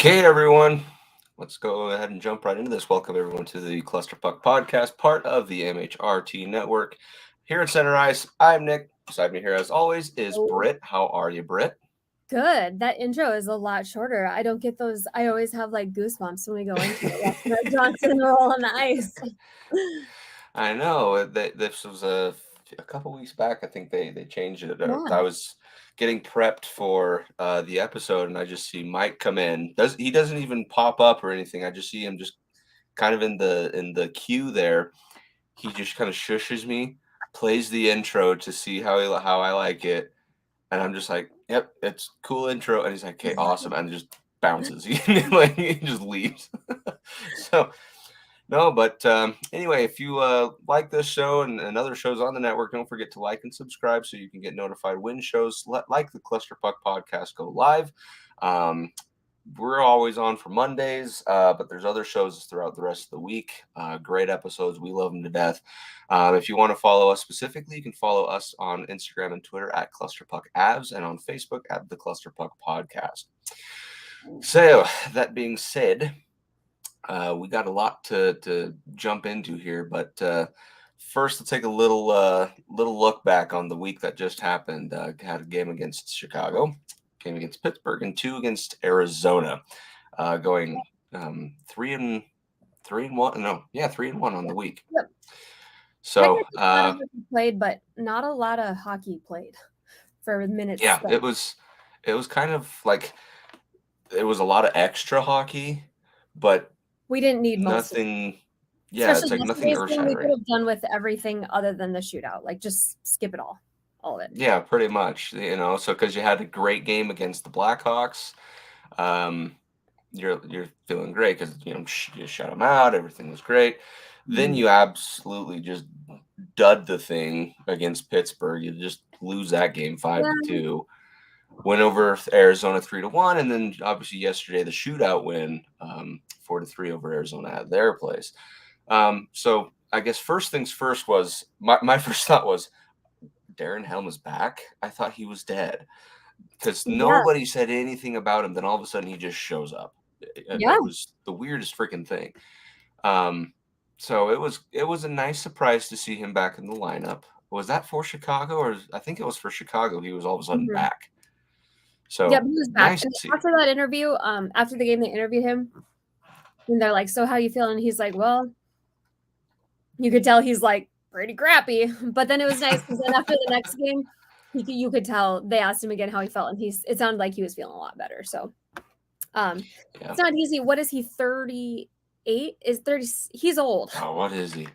Okay, everyone, let's go ahead and jump right into this. Welcome, everyone, to the Clusterfuck Podcast, part of the MHRT Network. Here in Center Ice, I'm Nick. Beside me here, as always, is Britt. How are you, Britt? Good. That intro is a lot shorter. I don't get those. I always have like goosebumps when we go into it. Johnson roll on the ice. I know. This was a couple weeks back. I think they changed it. Yeah. I was getting prepped for the episode, and I just see Mike come in. He doesn't even pop up or anything. I just see him just kind of in the queue there. He just kind of shushes me, plays the intro to see how I like it, and I'm just like, "Yep, it's cool intro." And he's like, "Okay, awesome," and just bounces. He just leaves. So no, but anyway, if you like this show and other shows on the network, don't forget to like and subscribe so you can get notified when shows like the Clusterfuck Podcast go live. We're always on for Mondays, but there's other shows throughout the rest of the week. Great episodes. We love them to death. If you want to follow us specifically, you can follow us on Instagram and Twitter at ClusterpuckAvs and on Facebook at the Clusterpuck Podcast. So that being said, we got a lot to jump into here, but first let's take a little look back on the week that just happened. Had a game against Chicago, game against Pittsburgh, and 2 against Arizona, going 3-1. No, yeah, 3-1 on the week. Yep. So played, but not a lot of hockey played for minutes. Yeah, it was kind of like it was a lot of extra hockey, but we didn't need nothing. Yeah, it's like nothing earth-shattering. We could have done with everything other than the shootout. Like just skip it all of it. Yeah, pretty much. So because you had a great game against the Blackhawks, you're feeling great because you shut them out. Everything was great. Then you absolutely just dud the thing against Pittsburgh. You just lose that game 5-2. Went over Arizona 3-1, and then obviously yesterday the shootout win 4-3 over Arizona at their place. So I guess first things first was my first thought was Darren Helm is back. I thought he was dead because nobody said anything about him. Then all of a sudden he just shows up. It was the weirdest freaking thing. So it was a nice surprise to see him back in the lineup. Was that for Chicago, or I think it was for Chicago? He was all of a sudden back. So he was back. Nice after that interview, after the game, they interviewed him, and they're like, "So how you feeling?" And he's like, "Well," you could tell he's like pretty crappy. But then it was nice because then after the next game, you could tell they asked him again how he felt, and it sounded like he was feeling a lot better. So, it's not easy. What is he? 38? Is 30? He's old. Oh, what is he?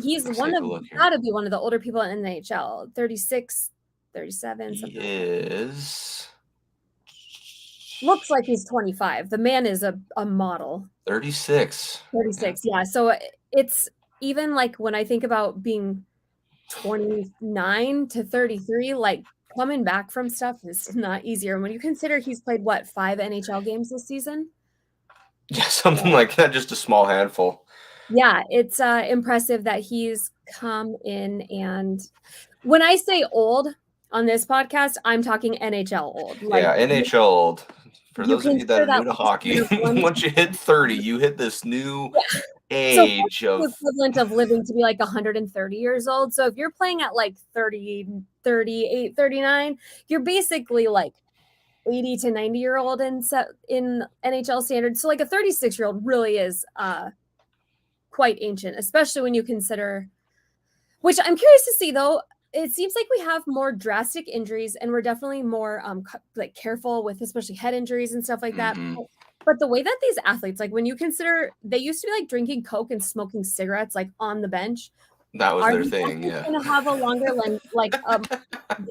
He's got to be one of the older people in the NHL. 36, 37. He is. Looks like he's 25. The man is a model. 36. 36, yeah. So it's even like when I think about being 29 to 33, like coming back from stuff is not easier. And when you consider he's played, 5 NHL games this season? Yeah, something like that, just a small handful. Yeah, it's impressive that he's come in. And when I say old on this podcast, I'm talking NHL old. NHL old. For those of you that are new to hockey, once you hit 30, you hit this new age of equivalent of living to be like 130 years old. So if you're playing at like 30, 38, 39, you're basically like 80 to 90-year-old in NHL standards. So like a 36-year-old really is quite ancient, especially when you consider, which I'm curious to see though. It seems like we have more drastic injuries, and we're definitely more like careful with especially head injuries and stuff like that. But the way that these athletes, like when you consider they used to be like drinking Coke and smoking cigarettes like on the bench. That was their thing. Yeah. Going to have a longer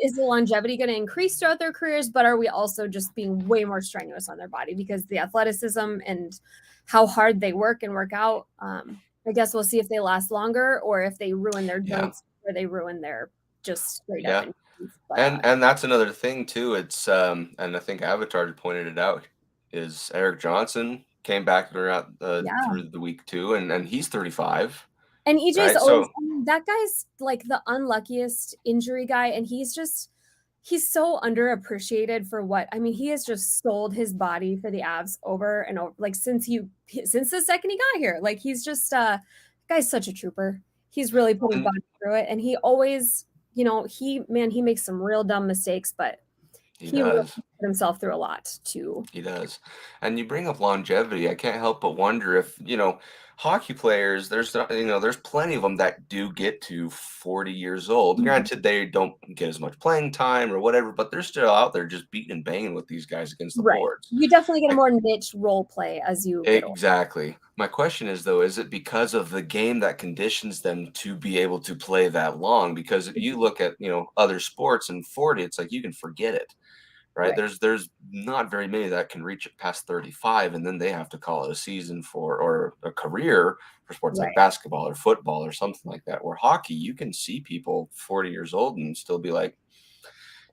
is the longevity going to increase throughout their careers? But are we also just being way more strenuous on their body because the athleticism and how hard they work and work out? I guess we'll see if they last longer or if they ruin their joints or they ruin their just straight up. And that's another thing too. It's and I think Avatar pointed it out is Eric Johnson came back around through the week too, and he's 35. And EJ's always that guy's like the unluckiest injury guy, and he's just he's so underappreciated for what I mean, he has just sold his body for the Avs over and over, like since the second he got here. Like he's just guy's such a trooper. He's really put his body through it, and he always, he makes some real dumb mistakes, but he really does. put himself through a lot too. He does. And you bring up longevity. I can't help but wonder if, hockey players, there's plenty of them that do get to 40 years old. Granted, they don't get as much playing time or whatever, but they're still out there just beating and banging with these guys against the boards. You definitely get a more niche role play as you get older. Exactly. My question is, though, is it because of the game that conditions them to be able to play that long? Because if you look at, other sports and 40, it's like you can forget it. Right? There's not very many that can reach it past 35, and then they have to call it a season or a career for sports like basketball or football or something like that. Where hockey, you can see people 40 years old and still be like,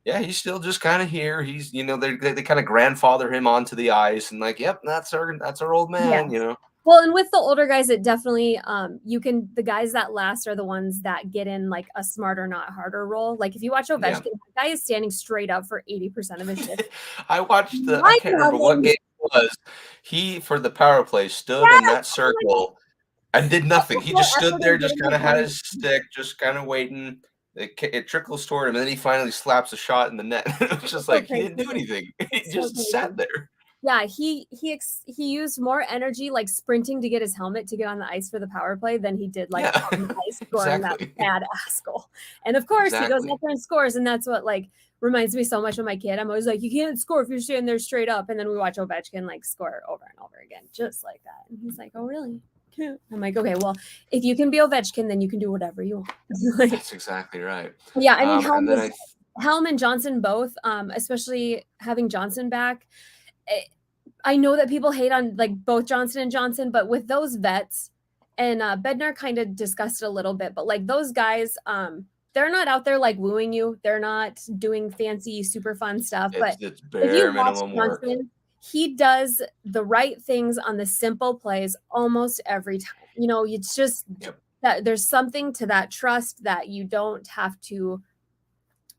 yeah, he's still just kind of here. He's, they kind of grandfather him onto the ice and like, yep, that's our old man, Well, and with the older guys, it definitely the guys that last are the ones that get in like a smarter, not harder role. Like if you watch Ovechkin, that guy is standing straight up for 80% of his shift. I watched I can't remember what game it was. He, for the power play, stood in that circle and did nothing. He just stood there, just kind of had his stick, just kind of waiting. It trickles toward him, and then he finally slaps a shot in the net. It was just like he didn't do anything. He just sat there. Yeah, he used more energy like sprinting to get his helmet to get on the ice for the power play than he did like on the ice scoring that badass goal. And of course he goes out there and scores, and that's what like reminds me so much of my kid. I'm always like, you can't score if you're standing there straight up, and then we watch Ovechkin like score over and over again just like that. And he's like, oh really? I'm like, okay, well, if you can be Ovechkin, then you can do whatever you want. That's exactly right. Yeah, I mean, Helm and Johnson both, especially having Johnson back. I know that people hate on like both Johnson and Johnson, but with those vets, and Bednar kind of discussed it a little bit, but like those guys, they're not out there like wooing you. They're not doing fancy, super fun stuff. But it's bare if you watch Johnson, he does the right things on the simple plays almost every time. It's just that there's something to that trust that you don't have to.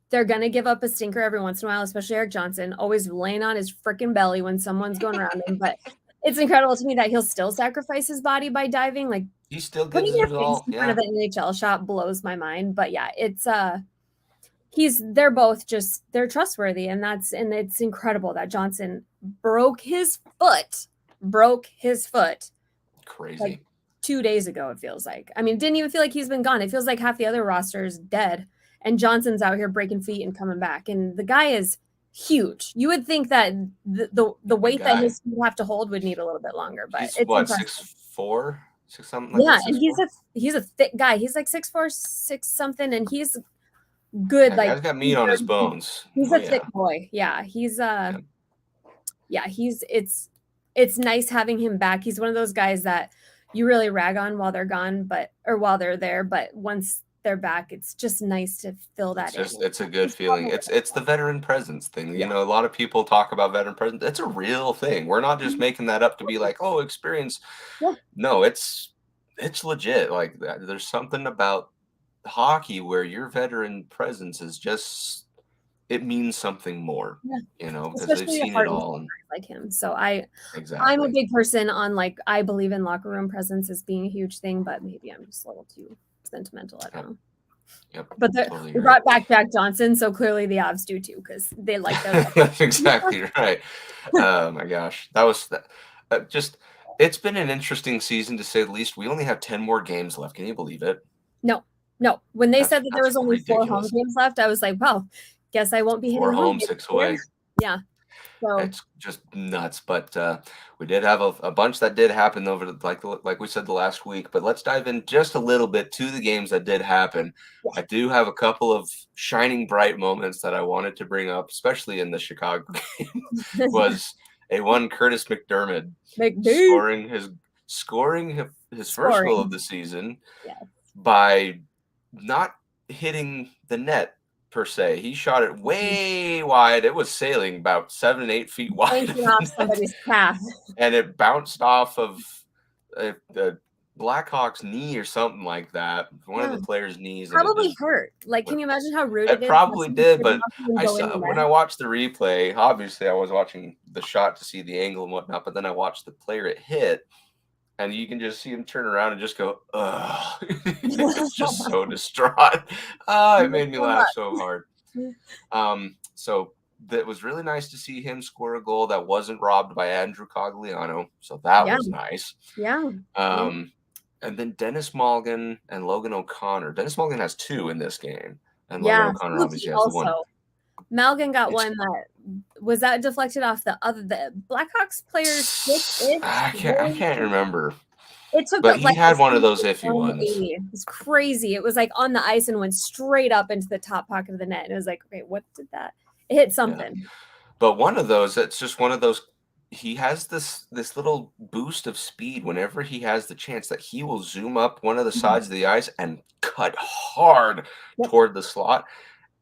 They're going to give up a stinker every once in a while, especially Eric Johnson, always laying on his freaking belly when someone's going around him. But it's incredible to me that he'll still sacrifice his body by diving. Like he still gives it all. In front of an NHL shot blows my mind. But yeah, it's they're both they're trustworthy, and it's incredible that Johnson broke his foot. Crazy. Like 2 days ago, it feels like. I mean, it didn't even feel like he's been gone. It feels like half the other roster is dead. And Johnson's out here breaking feet and coming back. And the guy is huge. You would think that the weight that his feet have to hold would need a little bit longer, but he's it's what, impressive. 6'4", 6 something like that? Yeah, and he's a thick guy. He's like 6'4", 6 something, and he's good. Like he's got meat on his bones. He's a thick boy. Yeah, he's it's nice having him back. He's one of those guys that you really rag on while they're gone, or while they're there, but once they're back, it's just nice to fill that in. It's a good feeling. It's the veteran presence thing. A lot of people talk about veteran presence. It's a real thing. We're not just making that up to be like, oh, experience. No, it's legit. Like there's something about hockey where your veteran presence is just, it means something more. Because they've seen it all. Like him. So I'm a big person on like, I believe in locker room presence as being a huge thing, but maybe I'm just a little too sentimental. I don't know. Yep, but totally we brought back Jack Johnson, so clearly the Avs do too, because they like that. That's exactly right. Oh my gosh, that was just. It's been an interesting season to say the least. We only have 10 more games left. Can you believe it? No. When they said that there was only ridiculous. 4 home games left, I was like, well, guess I won't be hitting 4 home, 6 away. Yeah. So it's just nuts, but we did have a bunch that did happen over like we said the last week. But let's dive in just a little bit to the games that did happen. I do have a couple of shining bright moments that I wanted to bring up, especially in the Chicago game. Was one Curtis McDermott scoring his first goal of the season by not hitting the net. Per se, he shot it way wide. It was sailing about 7 8 feet wide, off somebody's path, and it bounced off of Blackhawks knee or something like that. One of Yeah. the players' knees, and it Probably just hurt. Like, can you imagine how rude it it is to have probably someone did. sit But off you and I go in the saw when I net? watched the replay. Obviously, I was watching the shot to see the angle and whatnot. But then I watched the player it hit, and you can just see him turn around and just go, "Ugh." It's just so distraught. Oh, it made me So laugh so much. hard. So that was really nice to see him score a goal that wasn't robbed by Andrew Cogliano. So that Yeah, was nice. yeah, yeah, And then Dennis Malgin and Logan O'Connor. Dennis Malgin has 2 in this game, and Logan yeah. O'Connor Luki obviously has the 1. also. Malgin got It's one that deflected off the Blackhawks player's stick-ish. I can't remember, It took but he like a had one of those iffy ones. 180. It was crazy. It was like on the ice and went straight up into the top pocket of the net. And it was like, okay, what did that? It hit something. Yeah. But one of those, it's just one of those. He has this little boost of speed whenever he has the chance that he will zoom up one of the sides of the ice and cut hard Yep. toward the slot,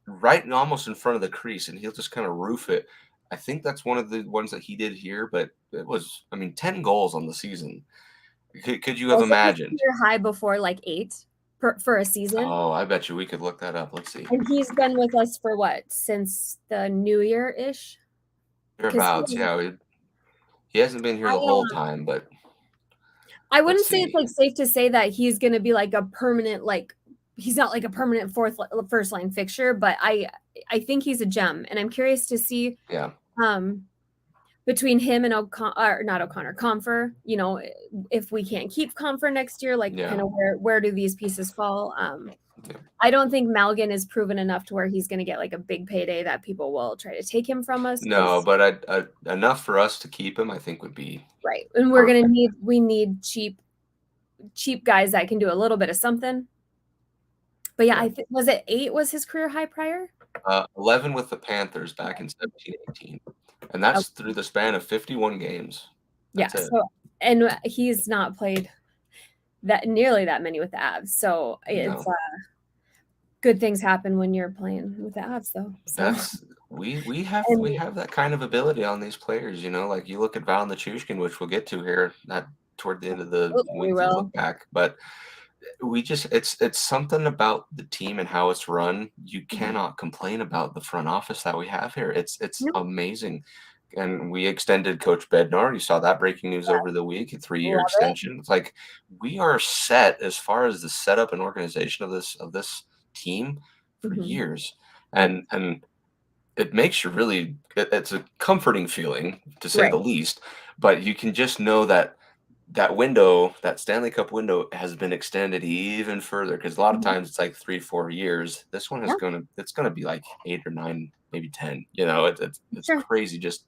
right almost in front of the crease, and he'll just kind of roof it. I think that's one of the ones that he did here, but it was, 10 goals on the season. Could you have Also, his imagined? career high before like 8 for a season. Oh, I bet you we could look that up. Let's see. And he's been with us for what? Since the New Year-ish? Thereabouts, yeah. He hasn't been here the whole time, but I wouldn't let's say it's see. like safe to say that he's going to be like a permanent, like he's not like a permanent first line fixture, but I think he's a gem, and I'm curious to see Yeah. between him and Comfer, you know, if we can't keep Comfer next year, like Yeah. kind of where do these pieces fall? Yeah. I don't think Malgin is proven enough to where he's going to get like a big payday that people will try to take him from us. No, but enough for us to keep him, I think, would be Right. And we need cheap guys that can do a little bit of something. But yeah, I think was it 8 was his career high prior? 11 with the Panthers back in 17-18. And that's through the span of 51 games. That's it. So, and he's not played that nearly that many with the Avs. So it's good things happen when you're playing with the Avs, though. So. That's we have that kind of ability on these players, you know. Like you look at Val Nichushkin, which we'll get to here, not toward the end of the we will look back, but we just it's something about the team and how it's run. You cannot complain about the front office that we have here. It's amazing. And we extended Coach Bednar. You saw that breaking news over the week, a 3-year extension. It's like we are set as far as the setup and organization of this team for years. And it makes you really, it's a comforting feeling to say the least, but you can just know that window, that Stanley Cup window, has been extended even further, because a lot of times it's like 3-4 years. This one is it's gonna be like 8 or 9, maybe 10. You know, it's crazy just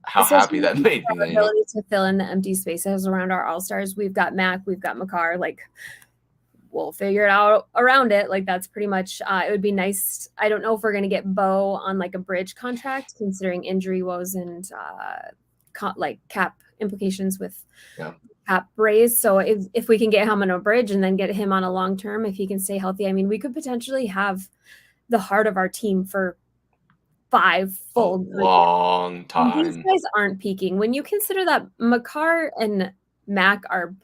how happy that made me. Our ability to fill in the empty spaces around our all-stars. We've got Mac, we've got Makar. Like we'll figure it out around it. Like that's pretty much. It would be nice. I don't know if we're gonna get Bo on like a bridge contract, considering injury woes and like cap implications with cap raise. So if we can get him on a bridge and then get him on a long term, if he can stay healthy, I mean, we could potentially have the heart of our team for 5 full long time. These guys aren't peaking. When you consider that Makar and Mac are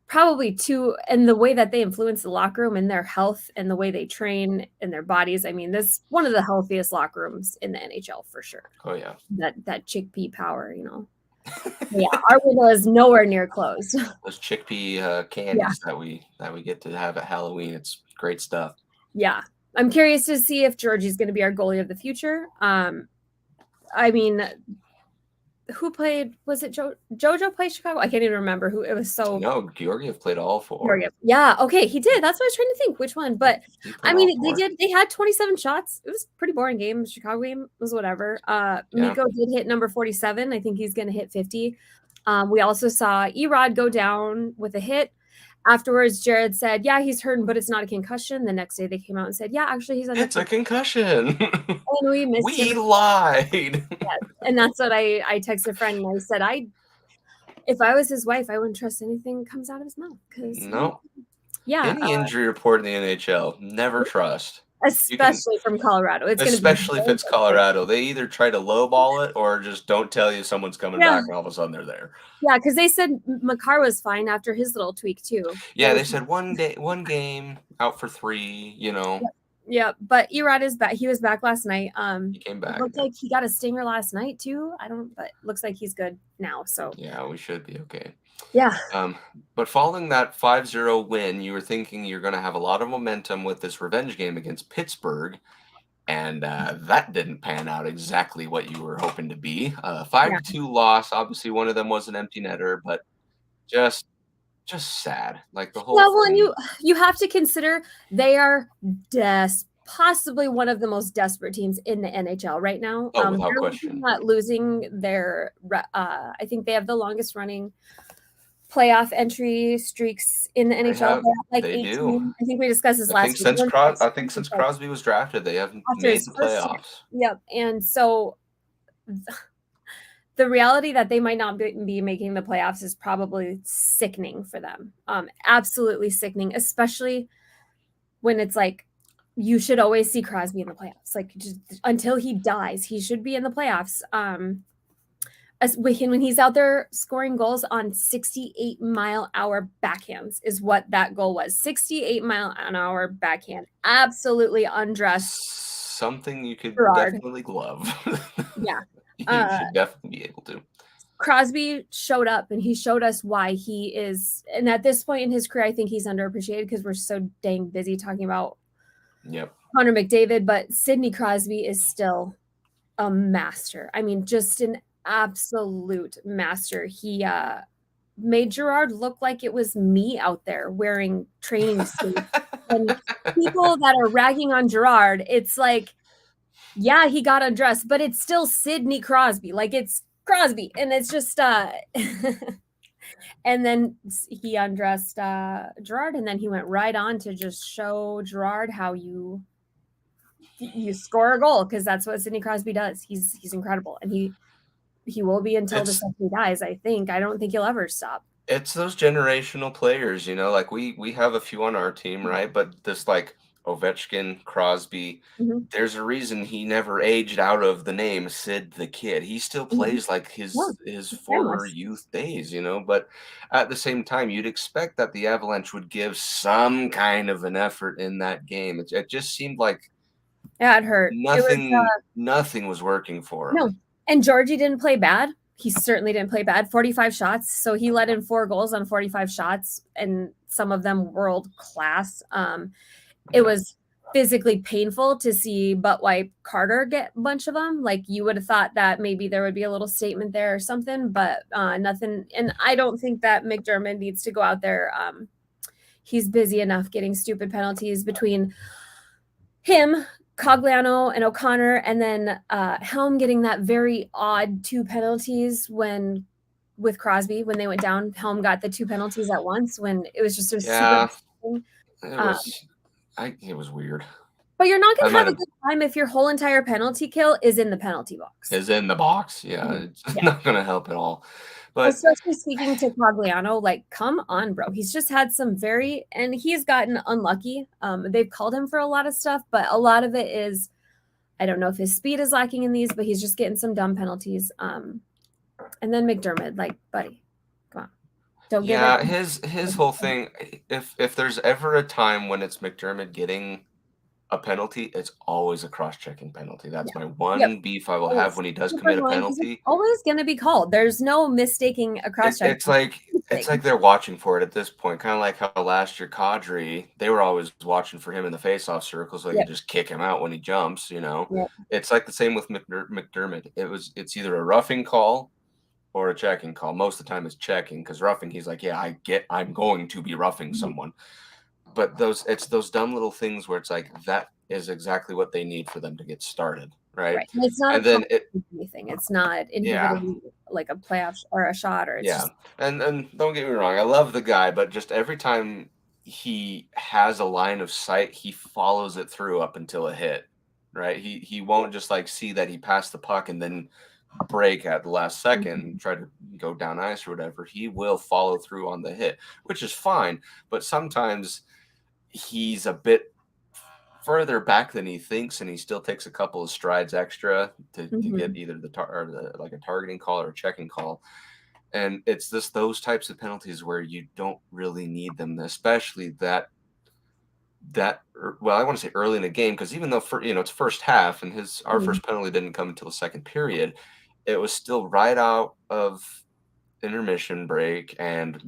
probably 2, and the way that they influence the locker room and their health and the way they train and their bodies. I mean, this one of the healthiest locker rooms in the NHL for sure. Oh yeah. That chickpea power, you know. Yeah, our window is nowhere near closed. Those chickpea candies that we get to have at Halloween. It's great stuff. Yeah. I'm curious to see if Georgie's going to be our goalie of the future. I mean, who played? Was it Jojo played Chicago? I can't even remember who it was. So no, Georgiev played all 4. Yeah, okay, he did. That's what I was trying to think which one. But I mean, they had 27 shots. It was a pretty boring game. The Chicago game was whatever. Mikko did hit number 47. I think he's going to hit 50. We also saw Erod go down with a hit. Afterwards, Jared said, yeah, he's hurting, but it's not a concussion. The next day they came out and said, yeah, actually he's it's a concussion. And we missed him. We lied. Yes. And that's what I texted a friend and I said, if I was his wife, I wouldn't trust anything that comes out of his mouth. No. Yeah. Any injury report in the NHL, never trust. especially from Colorado. It's going to be especially if it's Colorado. They either try to lowball it or just don't tell you someone's coming back, and all of a sudden they're there. Yeah, because they said Makar was fine after his little tweak too. Yeah, they said one game out for 3. Yeah, but Erod is back. He was back last night. He came back. It looked like he got a stinger last night too. But looks like he's good now. So yeah, we should be okay. Yeah. But following that 5-0 win, you were thinking you're going to have a lot of momentum with this revenge game against Pittsburgh, and that didn't pan out exactly what you were hoping to be. 5-2 loss. Obviously, one of them was an empty netter, but just sad. Like the whole thing. And you have to consider they are possibly one of the most desperate teams in the NHL right now. Without question. Not losing their I think they have the longest running playoff entry streaks in the NHL. They 18. Do. I think we discussed this last week. I think since Crosby was drafted, they haven't made the playoffs. Yep. And so the reality that they might not be making the playoffs is probably sickening for them. Absolutely sickening, especially when it's like you should always see Crosby in the playoffs. Like just until he dies, he should be in the playoffs. When he's out there scoring goals on 68-mile-an-hour backhands is what that goal was. 68-mile-an-hour backhand. Absolutely undressed. Something you could definitely glove. Yeah. You should definitely be able to. Crosby showed up and he showed us why he is. And at this point in his career, I think he's underappreciated because we're so dang busy talking about Connor McDavid. But Sidney Crosby is still a master. I mean, just an absolute master. He made Gerard look like it was me out there wearing training suits. And people that are ragging on Gerard, it's like, yeah, he got undressed, but it's still Sidney Crosby. Like it's Crosby. And it's just and then he undressed Gerard, and then he went right on to just show Gerard how you score a goal, because that's what Sidney Crosby does. He's incredible, and he will be until the second he dies. I don't think he'll ever stop. It's those generational players, like we have a few on our team, right? But this like Ovechkin, Crosby, there's a reason he never aged out of the name Sid the Kid. He still plays like his former youth days, but at the same time, you'd expect that the Avalanche would give some kind of an effort in that game. It just seemed like it hurt. Nothing was working for him. No, and Georgie didn't play bad. He certainly didn't play bad. 45 shots. So he let in 4 goals on 45 shots, and some of them world class. It was physically painful to see Butt Wipe Carter get a bunch of them. Like you would have thought that maybe there would be a little statement there or something, but nothing. And I don't think that McDermott needs to go out there. He's busy enough getting stupid penalties between him, Cogliano, and O'Connor, and then Helm getting that very odd 2 penalties with Crosby when they went down. Helm got the 2 penalties at once when it was just super. It was weird. But you're not going to have a good time if your whole entire penalty kill is in the penalty box. Is in the box, yeah. It's not going to help at all. But especially speaking to Cogliano, like, come on, bro. He's just had some and he's gotten unlucky. They've called him for a lot of stuff, but a lot of it is, I don't know if his speed is lacking in these, but he's just getting some dumb penalties. And then McDermott, like, buddy, come on. Don't get his whole thing, if there's ever a time when it's McDermott getting a penalty, it's always a cross-checking penalty. That's my one beef I will have when he does commit a penalty. It's always going to be called. There's no mistaking a cross-check. It's like they're watching for it at this point, kind of like how last year Kadri, they were always watching for him in the face-off circle so they could just kick him out when he jumps, It's like the same with McDermott. It's either a roughing call or a checking call. Most of the time it's checking, because roughing, he's like, I'm going to be roughing someone. But it's those dumb little things where it's like, that is exactly what they need for them to get started, right? And it's not anything. It's not individually like a playoff or a shot or And don't get me wrong, I love the guy, but just every time he has a line of sight, he follows it through up until a hit, right? He won't just like see that he passed the puck and then break at the last second and try to go down ice or whatever. He will follow through on the hit, which is fine, but sometimes he's a bit further back than he thinks, and he still takes a couple of strides extra to get either like a targeting call or a checking call. And it's just those types of penalties where you don't really need them, especially that well, I want to say early in the game, because even though it's first half and our first penalty didn't come until the second period, it was still right out of intermission break, and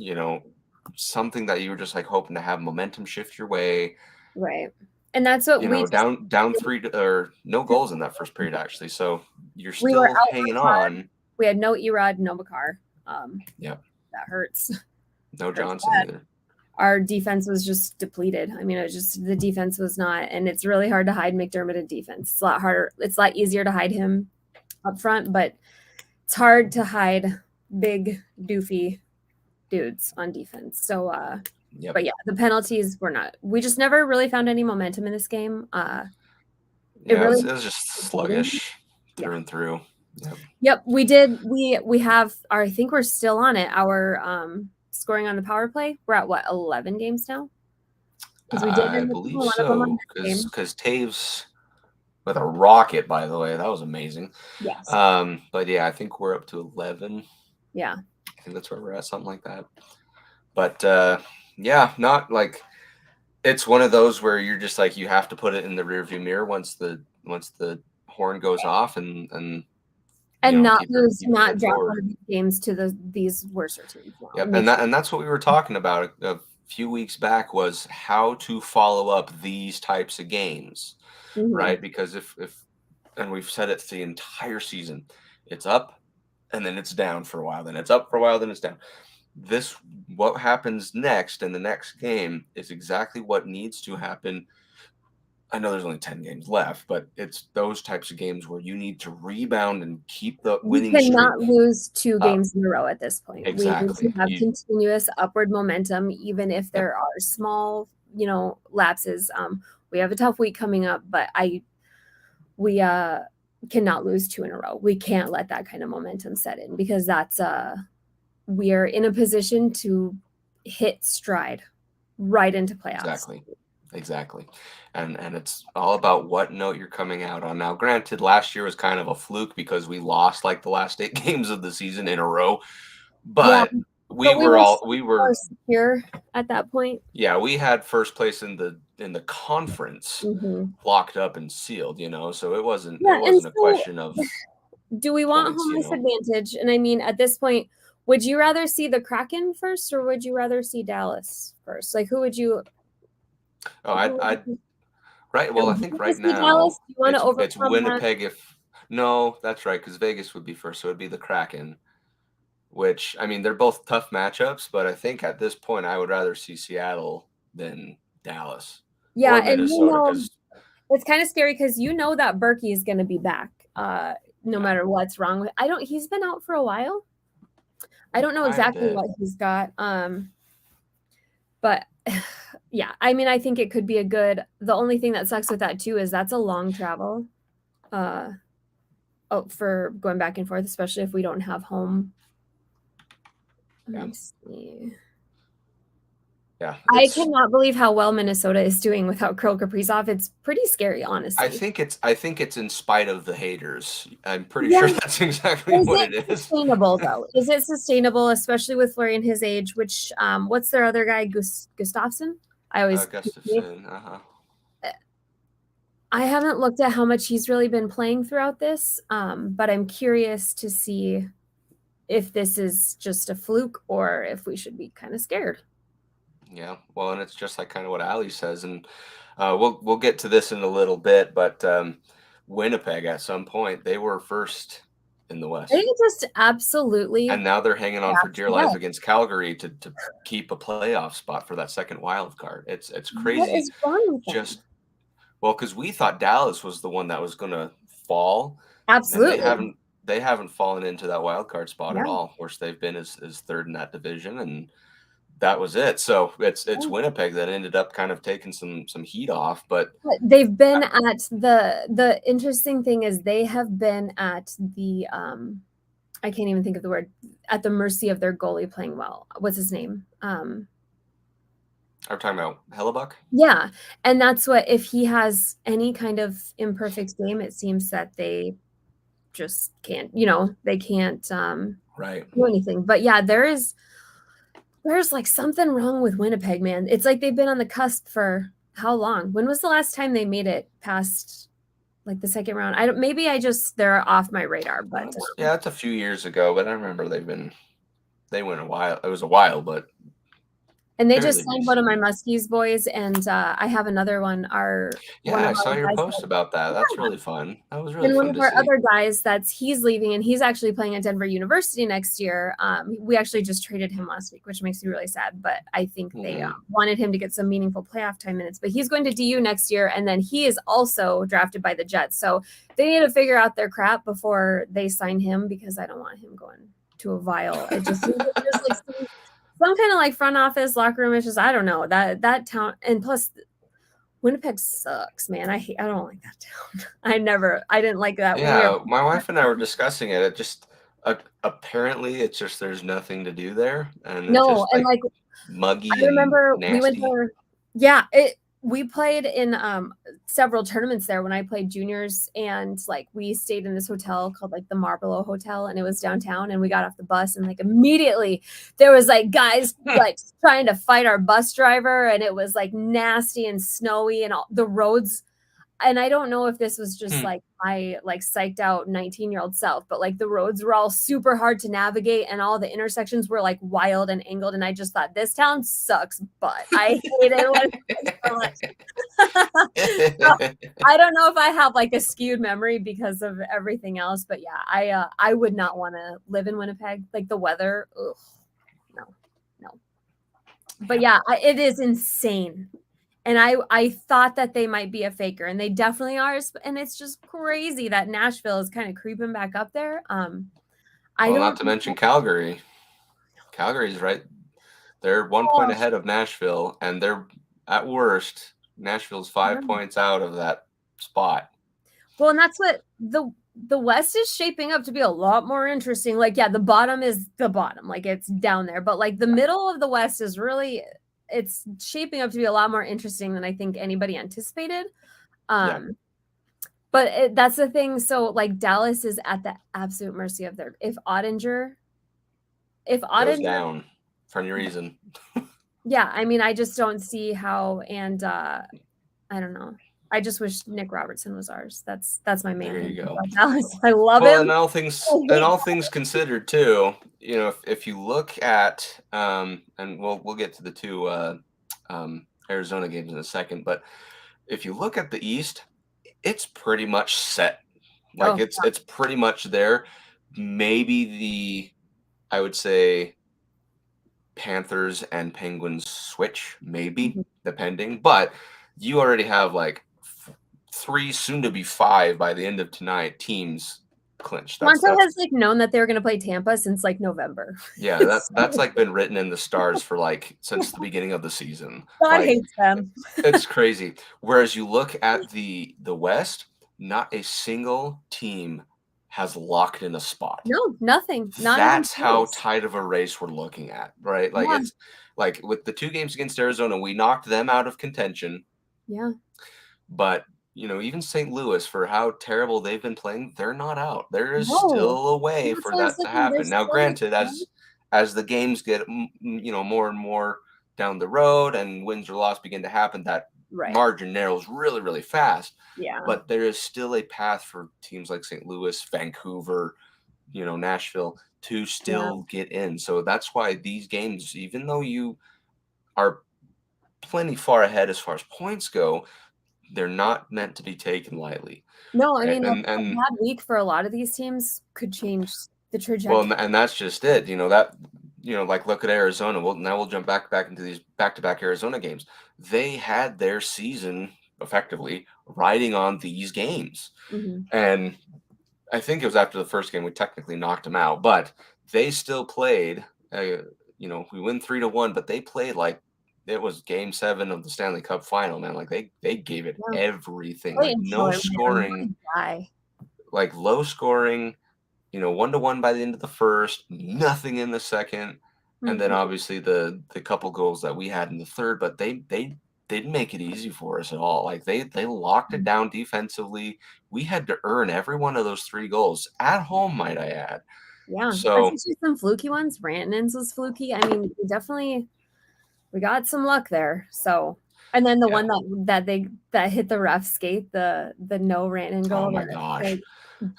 something that you were just like hoping to have momentum shift your way. Right. And that's what we down 3 or no goals in that first period, actually. So you're we were still out hanging hard. on. We had no Erod, no Makar. Yeah. That hurts. No Johnson either. Our defense was just depleted. I mean, the defense was not, and it's really hard to hide McDermott in defense. It's a lot harder. It's a lot easier to hide him up front, but it's hard to hide big, doofy dudes on defense. So, but yeah, the penalties were not. We just never really found any momentum in this game. It was just sluggish through and through. Yep, we did. We have our. I think we're still on it. Our scoring on the power play. We're at what 11 games now. I believe so. Because Taves with a rocket, by the way, that was amazing. Yes. But yeah, I think we're up to 11. Yeah. I think that's where we're at, something like that. But yeah, not like it's one of those where you're just like you have to put it in the rearview mirror once the horn goes off and not drop one of these games to these worser teams. Yep, and that's what we were talking about a few weeks back, was how to follow up these types of games, right? Because if and we've said it the entire season, it's up and then it's down for a while, then it's up for a while, then it's down. What happens next in the next game is exactly what needs to happen. I know there's only 10 games left, but it's those types of games where you need to rebound and keep the winning streak. You cannot lose 2 games in a row at this point. Exactly. We need to have continuous upward momentum, even if there are small, lapses. We have a tough week coming up, but we cannot lose 2 in a row. We can't let that kind of momentum set in, because that's we are in a position to hit stride right into playoffs. Exactly. And it's all about what note you're coming out on. Now, granted, last year was kind of a fluke because we lost like the last 8 games of the season in a row. But we were secure at that point. Yeah, we had first place in the conference locked up and sealed, so it wasn't a question of do we want home ice advantage? And I mean, at this point, would you rather see the Kraken first, or would you rather see Dallas first? Like, who would you? Right. Well, I think right now it's Winnipeg. No, that's right, because Vegas would be first, so it'd be the Kraken. Which, I mean, they're both tough matchups, but I think at this point I would rather see Seattle than Dallas. Yeah, and it's kind of scary because that Berkey is going to be back, no matter what's wrong with. He's been out for a while. I don't know exactly what he's got. But yeah, I mean, I think it could be the only thing that sucks with that too is that's a long travel for going back and forth, especially if we don't have home. Let me see. Yeah, I cannot believe how well Minnesota is doing without Kirill Kaprizov. It's pretty scary, honestly. I think it's in spite of the haters. I'm pretty sure that's exactly what it is. Sustainable though? Is it sustainable, especially with Fleury and his age? Which what's their other guy, Gustafsson? Gustafsson. I haven't looked at how much he's really been playing throughout this, but I'm curious to see if this is just a fluke or if we should be kind of scared. Yeah, well, and it's just like kind of what Ali says, and we'll get to this in a little bit, but Winnipeg at some point, they were first in the West. They just absolutely. And now they're hanging on for dear life against Calgary to keep a playoff spot for that second wild card. It's crazy. What is wrong with them? Because we thought Dallas was the one that was going to fall. Absolutely. They haven't fallen into that wild card spot at all. Of course, they've been as third in that division, and that was it. So it's Winnipeg that ended up kind of taking some heat off, but they've been at the interesting thing is they have been at the I can't even think of the word, at the mercy of their goalie playing well. What's his name? Are we talking about Hellebuck? Yeah, and that's what if he has any kind of imperfect game, it seems that they just can't, they can't Right. do anything. But yeah, there's like something wrong with Winnipeg, man. It's like they've been on the cusp for how long? When was the last time they made it past like the second round? They're off my radar, but Yeah, it's a few years ago, but I remember they went a while. It was a while, but and they just fairly signed one of recent. my Muskies boys, and I have another one. One Yeah, of I saw our your guys post about that. That's yeah. really fun. That was really And one fun of to our see. other guys he's leaving, and he's actually playing at Denver University next year. We actually just traded him last week, which makes me really sad. But I think they wanted him to get some meaningful playoff time minutes. But he's going to DU next year, and then he is also drafted by the Jets. So they need to figure out their crap before they sign him, because I don't want him going to a Vile. It just like some kind of like front office locker room. It's just I don't know that town, and plus Winnipeg sucks, man. I don't like that town. I didn't like that when we were. Yeah, my wife and I were discussing it. It just apparently it's just there's nothing to do there, and it's No, just and like like I muggy and remember we went nasty. there. We played in several tournaments there when I played juniors, and like we stayed in this hotel called like the Marlborough Hotel, and it was downtown, and we got off the bus, and like immediately there was like guys like trying to fight our bus driver, and it was like nasty and snowy, and all the roads. And I don't know if this was just like my like psyched out 19-year-old self, but like the roads were all super hard to navigate, and all the intersections were like wild and angled, and I just thought this town sucks, but I hated it so much. So, I don't know if I have like a skewed memory because of everything else, but yeah, I would not want to live in Winnipeg. Like the weather, ugh, no. But yeah, it is insane. And I thought that they might be a faker, and they definitely are. And it's just crazy that Nashville is kind of creeping back up there. I Well, don't not to mention Calgary. Calgary's right. They're 1 point ahead of Nashville, and they're at worst. Nashville's 5 points out of that spot. Well, and that's what the West is shaping up to be a lot more interesting. Like, yeah, the bottom is the bottom, like it's down there, but like the middle of the West is really it's shaping up to be a lot more interesting than I think anybody anticipated. But that's the thing. So like Dallas is at the absolute mercy of their if Ottinger goes down for any reason. Yeah, I mean, I just don't see how, and I don't know. I just wish Nick Robertson was ours. That's my main There thing. you go. Dallas. I love Well, him. and all things considered too, if you look at and we'll get to the two Arizona games in a second, but if you look at the East, it's pretty much set. Like it's pretty much there. Maybe I would say Panthers and Penguins switch, maybe depending, but you already have like 3, soon to be 5 by the end of tonight teams clinched. Toronto has like known that they were going to play Tampa since like November. Yeah, that's like been written in the stars for like since the beginning of the season. God hates them. It's crazy. Whereas you look at the West, not a single team has locked in a spot. No, nothing. That's how tight of a race we're looking at, right? Like it's like with the 2 games against Arizona, we knocked them out of contention. Yeah. But even St. Louis, for how terrible they've been playing, they're not out. There is still a way for that to happen. Now, granted, as the games get more and more down the road and wins or loss begin to happen, that margin narrows really, really fast. Yeah. But there is still a path for teams like St. Louis, Vancouver, Nashville to still get in. So that's why these games, even though you are plenty far ahead as far as points go, they're not meant to be taken lightly. No, I mean, a bad week for a lot of these teams could change the trajectory. Well, and that's just it. Like look at Arizona. Well, now we'll jump back into these back-to-back Arizona games. They had their season effectively riding on these games, and I think it was after the first game we technically knocked them out, but they still played. We win 3-1, but they played like it was Game 7 of the Stanley Cup Final, man. Like they gave it everything. Like no scoring, like low scoring. 1-1 by the end of the first. Nothing in the second. And then Mhm. obviously the couple goals that we had in the third, but they didn't make it easy for us at all. Like they locked it down defensively. We had to earn every one of those 3 goals at home, might I add. Yeah, So especially some fluky ones. Rantanen's was fluky. I mean, we got some luck there. So, and then the yeah. one that hit the ref skate, the no Rantanen Oh goal. my That, gosh. like,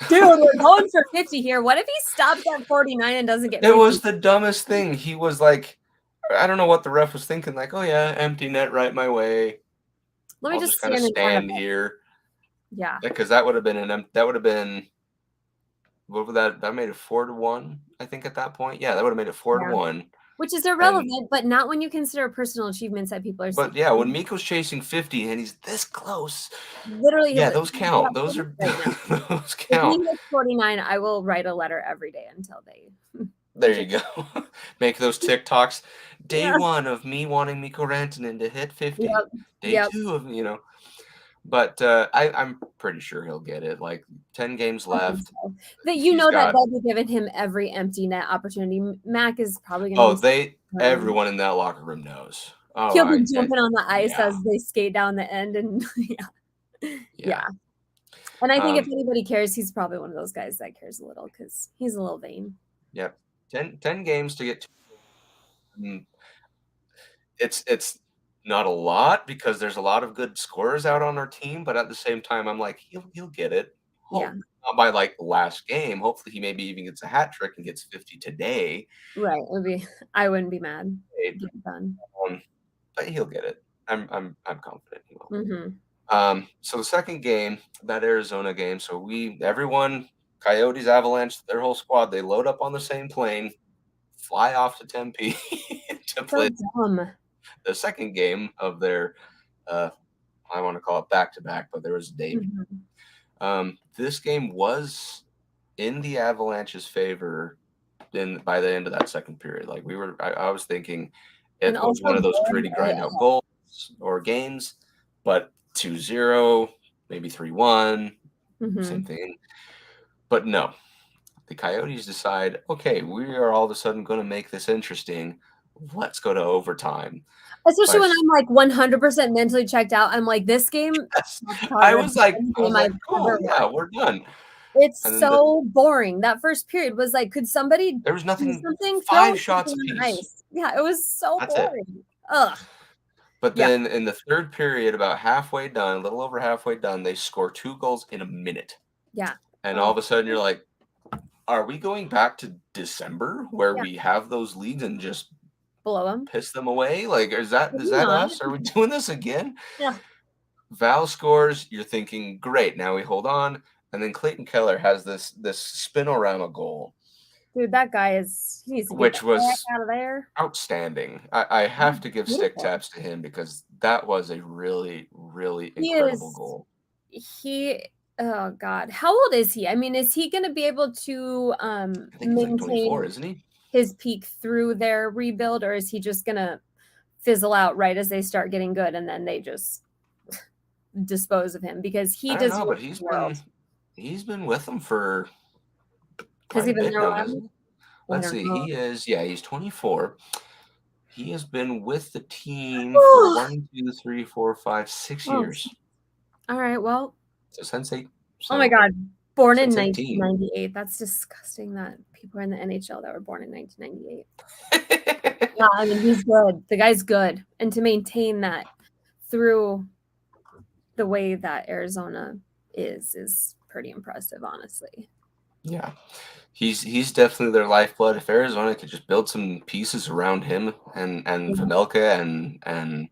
dude, we're going for 50 here. What if he stops at 49 and doesn't get It 50? was the dumbest thing. He was like, I don't know what the ref was thinking, like, oh yeah, empty net right my way. Let me I'll just just kind of stand in front of stand it. here. Yeah. Because that would have been that would have been what would that made it 4-1, I think at that point. Yeah, that would have made it Yeah. 4-1. Which is And irrelevant, but not when you consider personal achievements that people are but seeking. yeah, when Miko's chasing 50 and he's this close, Literally, yeah, those he's got count. Those 40 are right now. those If he count. hits 49, I will write a letter every day until they There you go. Make those TikToks. Day Yeah. 1 of me wanting Mikko Rantanen to hit 50. Yep. Day Yep. 2 of, but I'm pretty sure he'll get it. Like 10 games I think left. so. That He's that got they'll be giving him every empty net opportunity. Mac is probably going to oh, be starting. everyone in that locker room knows. Oh, He'll be jumping on the ice yeah. as they skate down the end, and yeah, Yeah. And I think if Um, anybody cares, he's probably one of those guys that cares a little because he's a little vain. yep. 10 games to get to. It's not a lot because there's a lot of good scorers out on our team, but at the same time, I'm like, he'll get it. Yeah, Hope not by like last game. Hopefully, he maybe even gets a hat trick and gets 50 today. right. It would be. I wouldn't be mad. Get it done. But he'll get it. I'm confident he will. Mm-hmm. So the second game, that Arizona game, so everyone, Coyotes, Avalanche, their whole squad, they load up on the same plane, fly off to Tempe to So play dumb. the second game of their, I want to call it back to back, but there was a day. Mm-hmm. This game was in the Avalanche's favor by the end of that second period. Like I was thinking And it was also one of those boring gritty early. grind out goals or games, but 2-0, maybe 3-1, Mm-hmm. same thing. But no, the Coyotes decide, okay, we are all of a sudden going to make this interesting. Let's go to overtime. Especially when I'm like 100% mentally checked out. I'm like, this game, I was like, I've cool, ever yeah, watched. we're done. It's And then so boring. That first period was like, could somebody there was do nothing, something? Throw 5 shots something on the apiece. ice. Yeah, it was so That's it. boring. Ugh. But Yeah. then in the third period, about halfway done, a little over halfway done, they score 2 goals in a minute. Yeah. And all of a sudden you're like, are we going back to December where Yeah. we have those leads and just Blow them. piss them away? Like, is that not. us? Are we doing this again? Yeah. Val scores. You're thinking, great, now we hold on. And then Clayton Keller has this spinorama goal, Dude, that guy he needs to get which the heck was out of there. outstanding. I have to give stick Beautiful. taps to him because that was a really, really He incredible is- goal. Oh God, how old is he? I mean, is he going to be able to I think he's like 24, maintain isn't he? his peak through their rebuild, or is he just going to fizzle out right as they start getting good and then they just dispose of him? Because he I don't does. know, but he's been with them for Has he quite a been bit there now, a while? hasn't he? Let's see. He's 24. He has been with the team for 1, 2, 3, 4, 5, 6 years. All right. Well, So since 8. oh my God. Born in since 18. 1998. That's disgusting that people are in the NHL that were born in 1998. Yeah, I mean, he's good. The guy's good. And to maintain that through the way that Arizona is pretty impressive, honestly. Yeah. He's definitely their lifeblood. If Arizona could just build some pieces around him and Vemelka and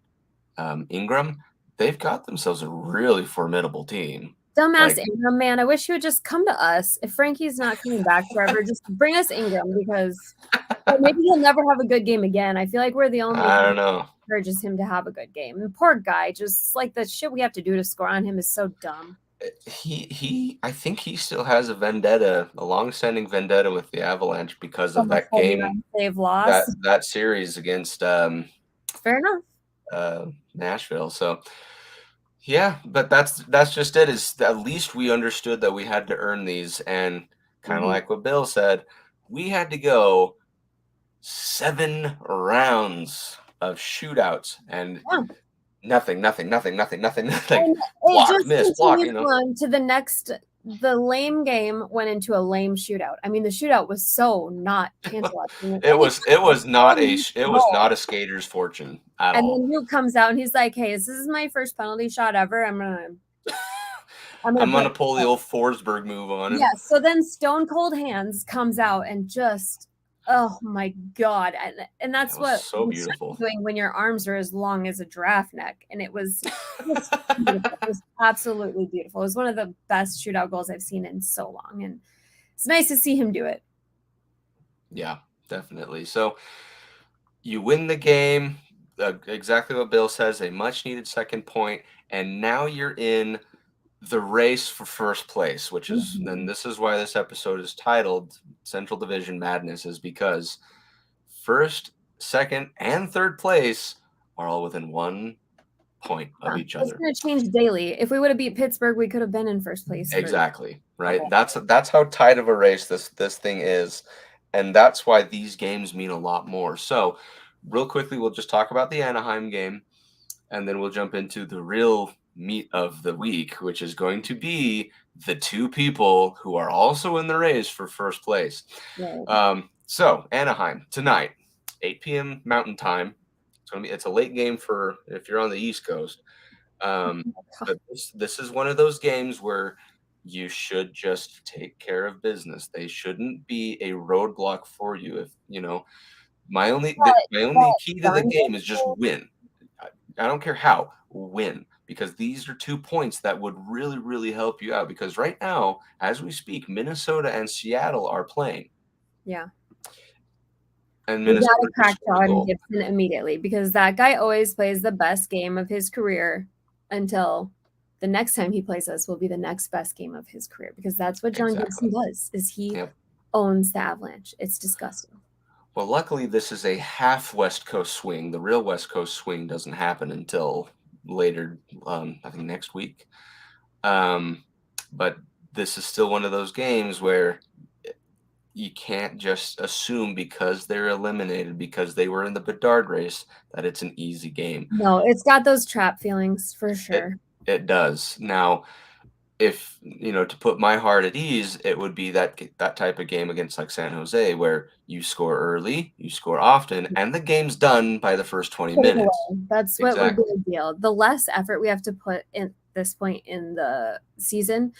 Ingram, they've got themselves a really formidable team. Dumbass Ingram, man. I wish he would just come to us. If Frankie's not coming back forever, just bring us Ingram because maybe he'll never have a good game again. I feel like we're the only I don't know. Encourages him to have a good game. And poor guy, just like the shit we have to do to score on him is so dumb. I think he still has a long-standing vendetta with the Avalanche because of that game they've lost. That series against fair enough. Nashville. So yeah, but that's just it. Is at least we understood that we had to earn these, and kind of like what Bill said, we had to go 7 rounds of shootouts and Yeah. nothing. And it Block, just miss, block, continues on to the next. The lame game went into a lame shootout. I mean, the shootout was so not tantalizing. It was not Ball. a skater's fortune at And all. then Luke comes out and he's like, "Hey, this is my first penalty shot ever. I'm gonna I'm put gonna pull the old Forsberg move on him. Yes. So then Stone Cold Hands comes out and just, oh my God. And that's That was what so you should be beautiful. doing when your arms are as long as a giraffe neck. And it was just beautiful. It was absolutely beautiful. It was one of the best shootout goals I've seen in so long. And it's nice to see him do it. Yeah, definitely. So you win the game. Exactly what Bill says, a much needed second point, and now you're in the race for first place, which is, Mhm. and this is why this episode is titled Central Division Madness, is because first, second, and third place are all within 1 point of Yeah, each it's other. going to change daily. If we would have beat Pittsburgh, we could have been in first place. Exactly, right? Okay. That's how tight of a race this thing is, and that's why these games mean a lot more. So, real quickly, we'll just talk about the Anaheim game, and then we'll jump into the real meat of the week, which is going to be the two people who are also in the race for first place. Right. So Anaheim tonight, 8 p.m. Mountain Time. It's a late game for if you're on the East Coast. But this is one of those games where you should just take care of business. They shouldn't be a roadblock for you. If you know, my only But key to the darn game good is just win. I don't care how, win, because these are 2 points that would really, really help you out. Because right now, as we speak, Minnesota and Seattle are playing, Yeah. and We got to Minnesota just crack scored a John goal. Gibson immediately because that guy always plays the best game of his career until the next time he plays us will be the next best game of his career because that's what John Gibson Exactly. does is he Yep. owns the Avalanche. It's disgusting. Well, luckily, this is a half West Coast swing. The real West Coast swing doesn't happen until later, I think next week. But this is still one of those games where you can't just assume because they're eliminated, because they were in the Bedard race, that it's an easy game. No, it's got those trap feelings for sure. It does. Now, if to put my heart at ease, it would be that type of game against like San Jose where you score early, you score often, and the game's done by the first 20 Put it minutes. away. That's what would be Exactly. ideal. The less effort we have to put in this point in the season,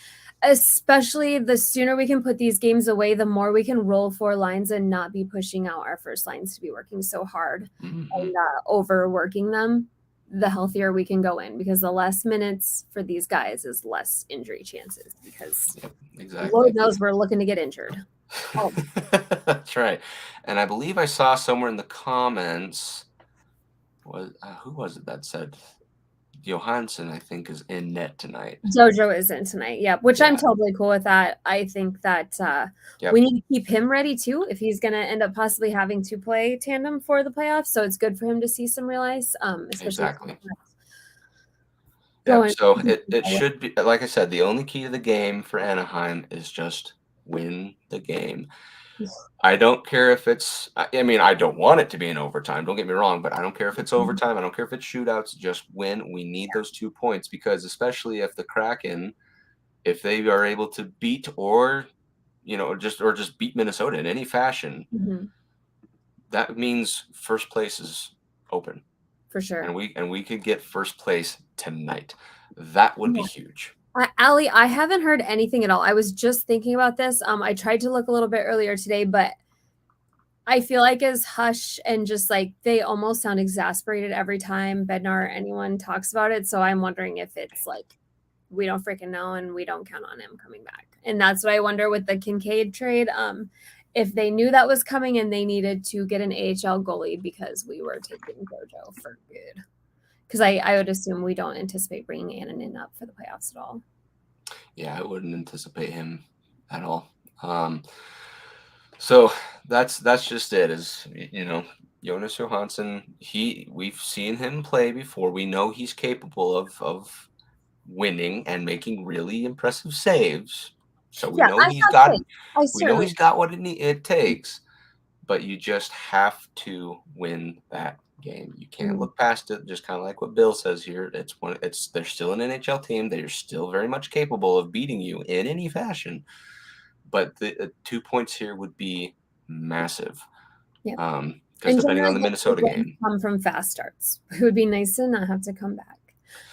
especially the sooner we can put these games away, the more we can roll 4 lines and not be pushing out our first lines to be working so hard Mhm. and overworking them, the healthier we can go in because the less minutes for these guys is less injury chances because Yep, exactly. Lord knows we're looking to get injured. Oh. That's right. And I believe I saw somewhere in the comments who was it that said Johansson, I think, is in net tonight. Jojo is in tonight, yeah, which I'm Yeah. totally cool with that. I think that Yep. we need to keep him ready too if he's going to end up possibly having to play tandem for the playoffs. So it's good for him to see some real ice, especially Exactly. going. Yep. So it should be, like I said, the only key to the game for Anaheim is just win the game. I don't care if it's, I mean, I don't want it to be in overtime. Don't get me wrong, but I don't care if it's overtime. I don't care if it's shootouts. Just win. We need those 2 points because especially if the Kraken, if they are able to beat or just beat Minnesota in any fashion, Mhm. that means first place is open, For sure. and we could get first place tonight. That would be huge. Allie, I haven't heard anything at all. I was just thinking about this. I tried to look a little bit earlier today, but I feel like as Hush and just like they almost sound exasperated every time Bednar or anyone talks about it. So I'm wondering if it's like we don't freaking know and we don't count on him coming back. And that's what I wonder with the Kincaid trade. If they knew that was coming and they needed to get an AHL goalie because we were taking Gojo for good. Because I would assume we don't anticipate bringing Annanen up for the playoffs at all. Yeah, I wouldn't anticipate him at all. So that's just it. Is Jonas Johansson? We've seen him play before. We know he's capable of winning and making really impressive saves. So we Yeah, know I'm he's not got saying. I we know certainly he's got what it takes. but you just have to win that game. You can't Mhm. look past it. Just kind of like what Bill says here. They're still an NHL team. They're still very much capable of beating you in any fashion. But the 2 points here would be massive. Yeah. Because And depending on generally the the Minnesota wins game. come from fast starts. It would be nice to not have to come back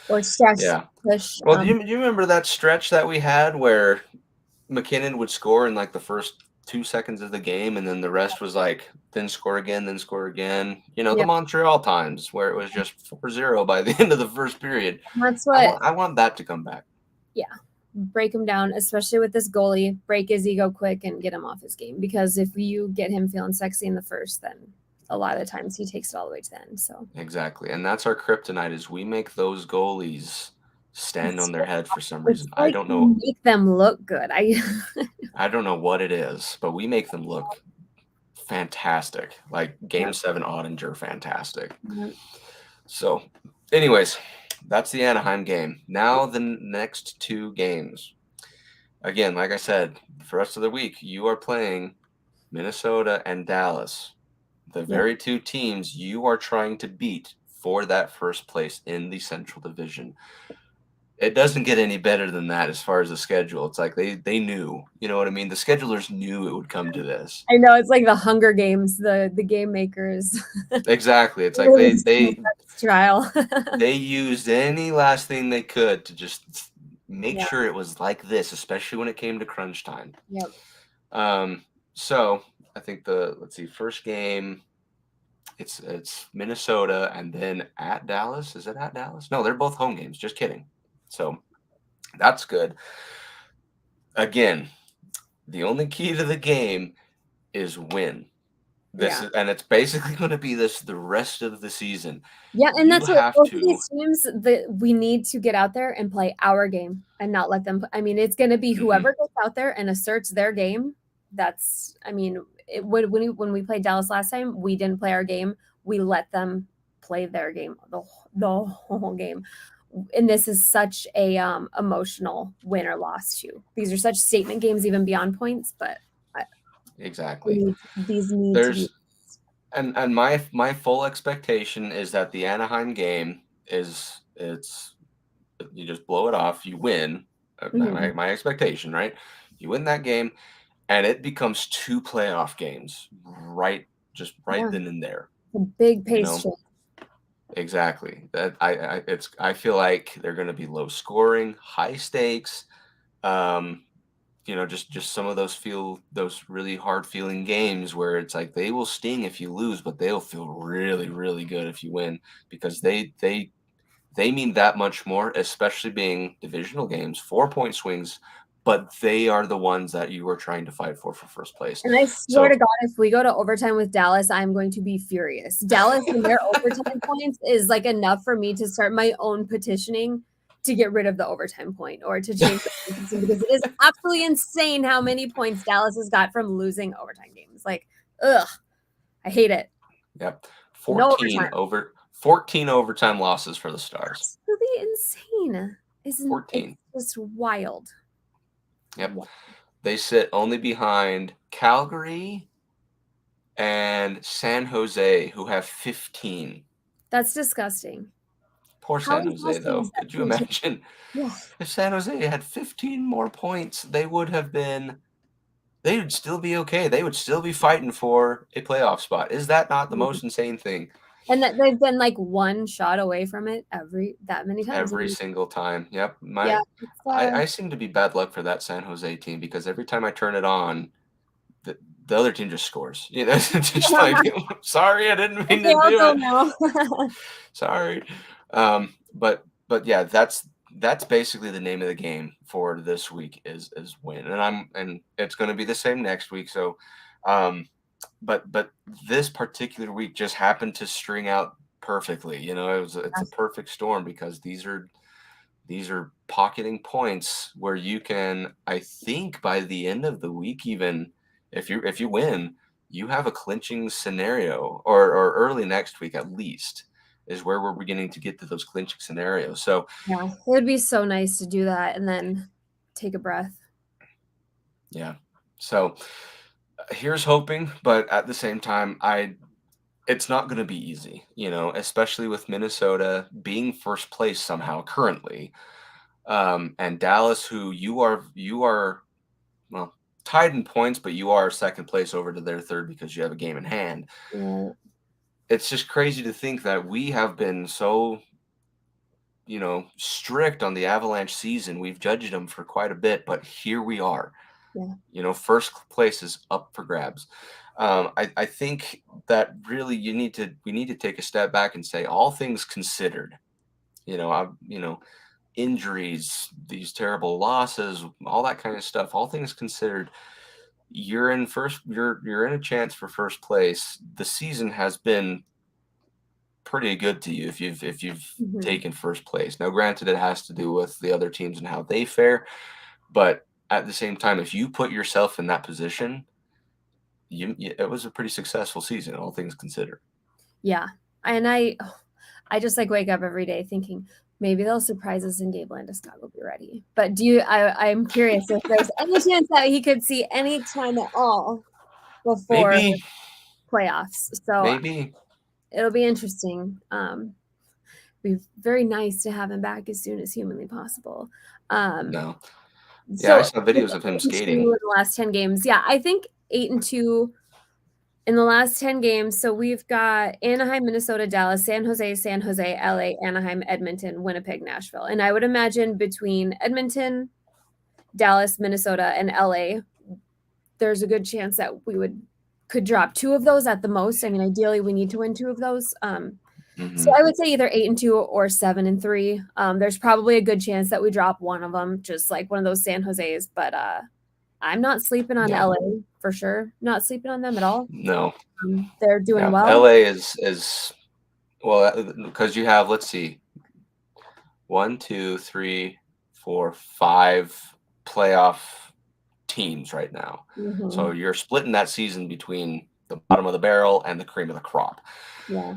or stress Yeah. push. Well, do you remember that stretch that we had where McKinnon would score in like the first 2 seconds of the game, and then the rest was like, then score again, then score again. You know, the Yep. Montreal times where it was just 4-0 by the end of the first period. That's I what, want I want that to come back. yeah, break him down, especially with this goalie. Break his ego quick and get him off his game. Because if you get him feeling sexy in the first, then a lot of the times he takes it all the way to the end. So Exactly. And that's our kryptonite is we make those goalies stand on their head for some it's reason. I like don't we know. make them look good. I don't know what it is, but we make them look fantastic. Like Game Yep. 7 Ottinger, fantastic. Yep. So, anyways, that's the Anaheim game. Now the next 2 games. Again, like I said, for the rest of the week, you are playing Minnesota and Dallas. The Yep. very 2 teams you are trying to beat for that first place in the Central Division. It doesn't get any better than that as far as the schedule. It's like they knew, you know what I mean? The schedulers knew it would come to this. I know it's like the Hunger Games, the game makers. Exactly. It's like Really they trial. they used any last thing they could to just make Yeah. sure it was like this, especially when it came to crunch time. Yep. So I think let's see, first game, it's Minnesota and then at Dallas. Is it at Dallas? No, they're both home games. Just kidding. So that's good. Again, the only key to the game is win. Yeah. And it's basically going to be this the rest of the season. Yeah, and You that's what have both of to. these teams that we need to get out there and play our game and not let them. I mean, it's going to be whoever gets out there and asserts their game. That's, I mean, when we played Dallas last time, we didn't play our game. We let them play their game the whole game. And this is such a emotional win or loss too. These are such statement games, even beyond points. But Exactly. these need to be. And my full expectation is that the Anaheim game it's you just blow it off, you win. Mhm. My expectation, right? You win that game, and it becomes 2 playoff games, right? Just right Yeah, then and there. a big You pace know, shift. exactly. That I feel like they're going to be low scoring, high stakes. Um, just some of those really hard feeling games where it's like they will sting if you lose, but they'll feel really, really good if you win because they mean that much more, especially being divisional games, 4-point swings, but they are the ones that you are trying to fight for first place. And I swear to So God, if we go to overtime with Dallas, I'm going to be furious. Dallas and their overtime points is like enough for me to start my own petitioning to get rid of the overtime point or to change the system because it is absolutely insane how many points Dallas has got from losing overtime games. Like, ugh, I hate it. yep, No 14 overtime. 14 overtime losses for the Stars. Absolutely insane. Isn't it's 14. just wild. Yep. They sit only behind Calgary and San Jose, who have 15. That's disgusting. Poor How San Jose, exhausting is though. that Could you team to imagine yeah. if San Jose had 15 more points? They would still be okay. They would still be fighting for a playoff spot. Is that not the most insane thing? And that they've been like one shot away from it that many times. I Every mean, single time. Yep. yeah, I seem to be bad luck for that San Jose team because every time I turn it on, the other team just scores. You know, it's just like, sorry, I didn't mean they to do also it. know. Sorry. But yeah, that's basically the name of the game for this week is win. And it's going to be the same next week. So, but this particular week just happened to string out perfectly. You know, it's a perfect storm because these are pocketing points where you can, I think by the end of the week, even if you win, you have a clinching scenario or early next week at least is where we're beginning to get to those clinching scenarios. So Yeah, it would be so nice to do that and then take a breath. yeah. So Here's hoping, but at the same time, it's not going to be easy, especially with Minnesota being first place somehow currently, and Dallas, who you are well tied in points, but you are second place over to their third because you have a game in hand. Yeah. It's just crazy to think that we have been so strict on the Avalanche season. We've judged them for quite a bit, but here we are. Yeah. First place is up for grabs. I think that really we need to take a step back and say, all things considered, injuries, these terrible losses, all that kind of stuff, all things considered, you're in a chance for first place. The season has been pretty good to you if you've taken first place. Now, granted, it has to do with the other teams and how they fare, but at the same time, if you put yourself in that position, it was a pretty successful season, all things considered. Yeah. And I just like wake up every day thinking maybe they'll surprise us and Gabe Landeskog will be ready. But I'm curious if there's any chance that he could see any time at all before Maybe, playoffs. So maybe. it'll be interesting. Be very nice to have him back as soon as humanly possible. No. Yeah, I So saw videos of him skating. in the last 10 games. Yeah, I think 8-2 in the last 10 games. So we've got Anaheim, Minnesota, Dallas, San Jose, LA, Anaheim, Edmonton, Winnipeg, Nashville. And I would imagine between Edmonton, Dallas, Minnesota, and LA, there's a good chance that we could drop 2 of those at the most. I mean, ideally we need to win 2 of those. So I would say either 8-2 or 7-3. There's probably a good chance that we drop one of them, just like one of those San Jose's. But I'm not sleeping on LA for sure. Not sleeping on them at all. No. They're doing well. LA is well, because you have, let's see, 1, 2, 3, 4, 5 playoff teams right now. So you're splitting that season between the bottom of the barrel and the cream of the crop. Yeah.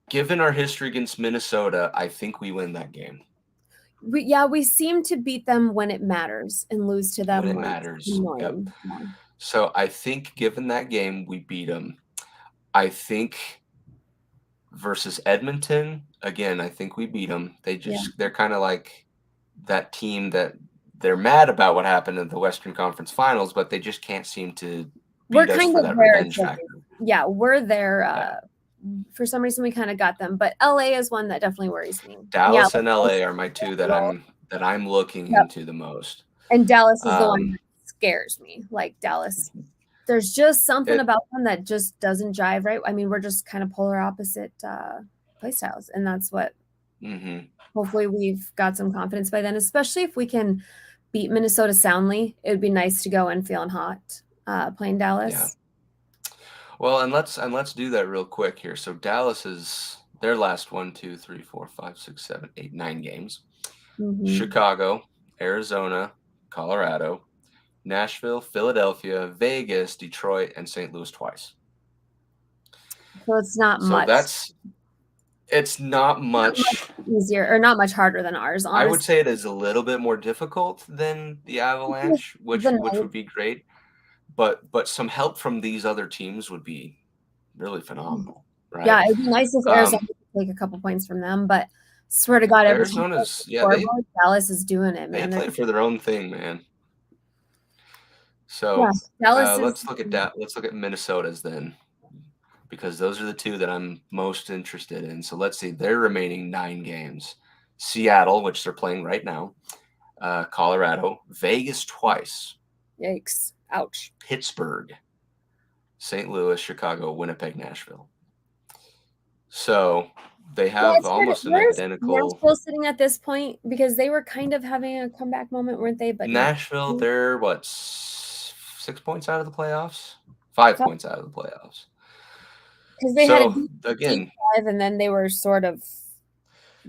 Given our history against Minnesota, I think we win that game. We seem to beat them when it matters and lose to them when it matters. Yep. Yeah. So I think given that game, we beat them. I think versus Edmonton, again, I think we beat them. They're kind of like that team that they're mad about what happened in the Western Conference Finals, but they just can't seem to beat us for that revenge factor. Yeah, we're there. For some reason, we kind of got them, but LA is one that definitely worries me. Dallas and LA are my two that I'm looking into the most. And Dallas is the one that scares me. Like Dallas, there's just something about them that just doesn't jive right. I mean, we're just kind of polar opposite play styles, and that's what. Hopefully, we've got some confidence by then, especially if we can beat Minnesota soundly. It would be nice to go in feeling hot playing Dallas. Yeah. Well, and let's do that real quick here. So Dallas is their last 1, 2, 3, 4, 5, 6, 7, 8, 9 games. Chicago, Arizona, Colorado, Nashville, Philadelphia, Vegas, Detroit, and St. Louis twice. So it's not much. It's not much easier or not much harder than ours. Honestly. I would say it is a little bit more difficult than the Avalanche, which would be great. But some help from these other teams would be really phenomenal, right? Yeah, it'd be nice if Arizona could take a couple points from them, but swear to God, Arizona's Dallas is doing it, man. They play for their own thing, man. So let's look at Minnesota's then, because those are the two that I'm most interested in. So let's see their remaining 9 games: Seattle, which they're playing right now, Colorado, Vegas twice. Yikes. Ouch. Pittsburgh, St. Louis, Chicago, Winnipeg, Nashville. So they have almost an identical. Nashville sitting at this point because they were kind of having a comeback moment, weren't they? But Nashville, they're 6 points out of the playoffs, 5 points out of the playoffs. Because they had again 5, and then they were sort of.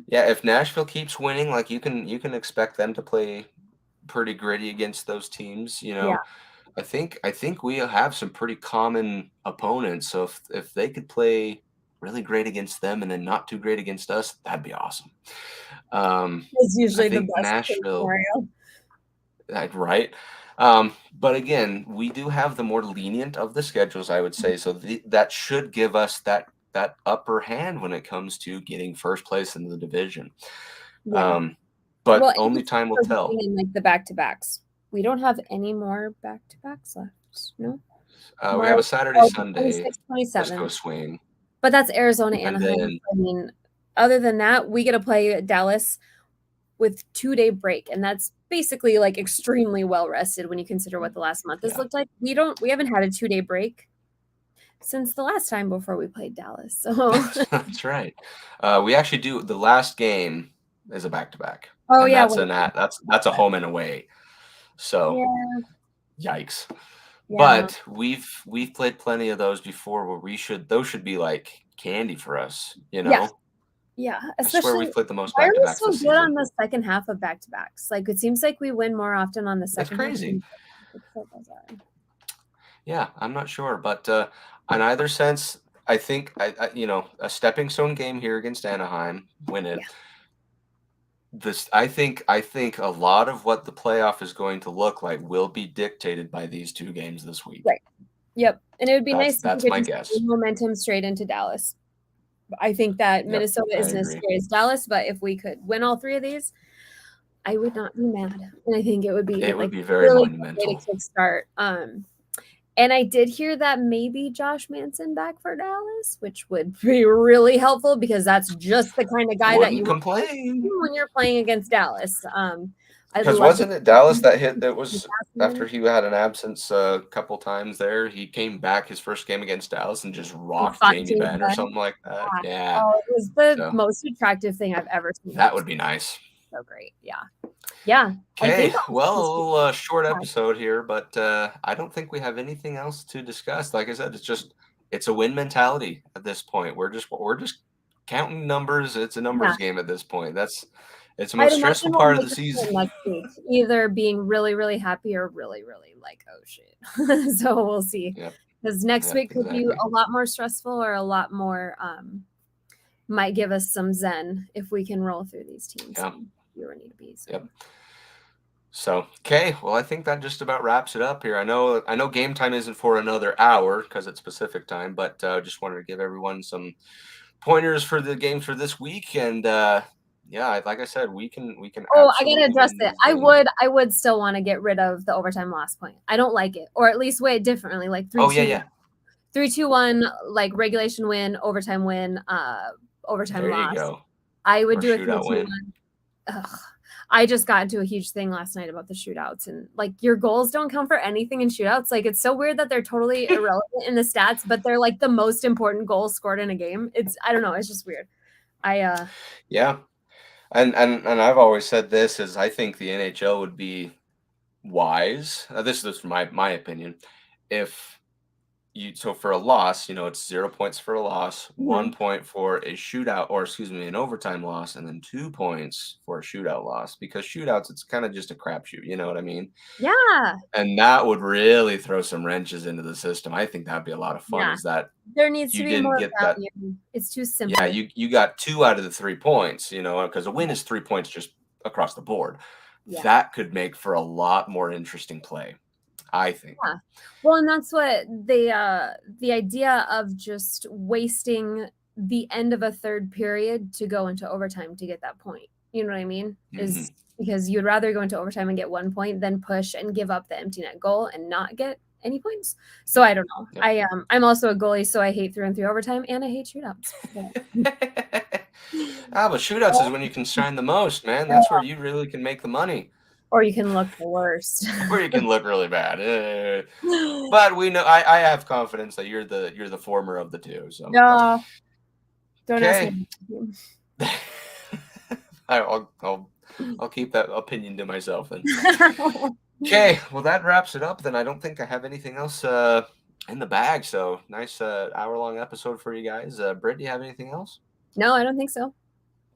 Yeah, if Nashville keeps winning, like you can expect them to play pretty gritty against those teams. Yeah. I think we have some pretty common opponents. So if they could play really great against them and then not too great against us, that'd be awesome. It's usually the best Nashville, right? But again, we do have the more lenient of the schedules, I would say. So that should give us that upper hand when it comes to getting first place in the division. Yeah. But Well, only time will tell. in like the back-to-backs. We don't have any more back-to-backs left. No. We have a Saturday, Sunday 26, West 27. Coast swing. But that's Arizona, And Anaheim. then, I mean, other than that, we get to play Dallas with 2-day break, and that's basically like extremely well rested when you consider what the last month has looked like. We haven't had a 2-day break since the last time before we played Dallas. So that's right. We actually do. The last game is a back-to-back. oh And yeah, that's a home and away. So yeah. yikes. Yeah. But we've played plenty of those before where those should be like candy for us, you know? Yeah, I swear especially we've played the most why are we back-to-backs so this good on season. the second half of back-to-backs? Like, it seems like we win more often on the That's second half. crazy. It's so bizarre. Yeah, I'm not sure, but on either sense, I think I a stepping stone game here against Anaheim, win it. I think a lot of what the playoff is going to look like will be dictated by these two games this week. Right. Yep. And it would be nice That's if we my could guess. just momentum straight into Dallas. I think that Minnesota I isn't as agree. scary as Dallas, but if we could win all three of these, I would not be mad. And I think it would be very really monumental. good way to kickstart. And I did hear that maybe Josh Manson back for Dallas, which would be really helpful because that's just the kind of guy that you Wouldn't want complain. when you're playing against Dallas. Because wasn't it Dallas that hit that was after he had an absence a couple times there? He came back his first game against Dallas and just rocked Jamie Benn or something like that. Yeah. Oh, it was the most attractive thing I've ever seen. That would be nice. So great. Yeah. Yeah. Okay. Well, a little short episode here, but I don't think we have anything else to discuss. Like I said, it's a win mentality at this point. We're just counting numbers. It's a numbers game at this point. It's the most stressful part of the season. Next week, either being really, really happy or really, really like, oh shit. So we'll see. Because next week could be a lot more stressful or a lot more might give us some zen if we can roll through these teams. Yeah. You need to be. So. Yep. So, okay, well, I think that just about wraps it up here. I know game time isn't for another hour because it's Pacific time, but just wanted to give everyone some pointers for the games for this week. And yeah, like I said, we can. Oh, I gotta address it. I would still want to get rid of the overtime loss point. I don't like it, or at least weigh it differently. Like 3-2, 3-2-1, like regulation win, overtime win, overtime there loss. You go. I would do a 3-2-1. I just got into a huge thing last night about the shootouts, and like your goals don't count for anything in shootouts. Like it's so weird that they're totally irrelevant in the stats, but they're like the most important goals scored in a game. I don't know. It's just weird. Yeah. And I've always said this is I think the NHL would be wise. This is my opinion. So for a loss, it's 0 points for a loss, 1 point for a shootout, or excuse me, an overtime loss, and then 2 points for a shootout loss. Because shootouts, it's kind of just a crapshoot. You know what I mean? Yeah. And that would really throw some wrenches into the system. I think that'd be a lot of fun. Yeah. Is that there needs to be more value. It's too simple. Yeah, you got 2 out of the 3 points. Because a win is 3 points just across the board. Yeah. That could make for a lot more interesting play, I think. Yeah. Well, and that's what the idea of just wasting the end of a third period to go into overtime to get that point. You know what I mean? Is because you'd rather go into overtime and get 1 point than push and give up the empty net goal and not get any points. So I don't know. Yep. I'm also a goalie, so I hate through and through overtime, and I hate shootouts. But shootouts is when you can shine the most, man. That's where you really can make the money. Or you can look the worst. Or you can look really bad. But we know I have confidence that you're the former of the two. So no, don't ask me. I'll keep that opinion to myself then. Okay, well that wraps it up. Then I don't think I have anything else in the bag. So nice hour-long episode for you guys. Britt, do you have anything else? No, I don't think so.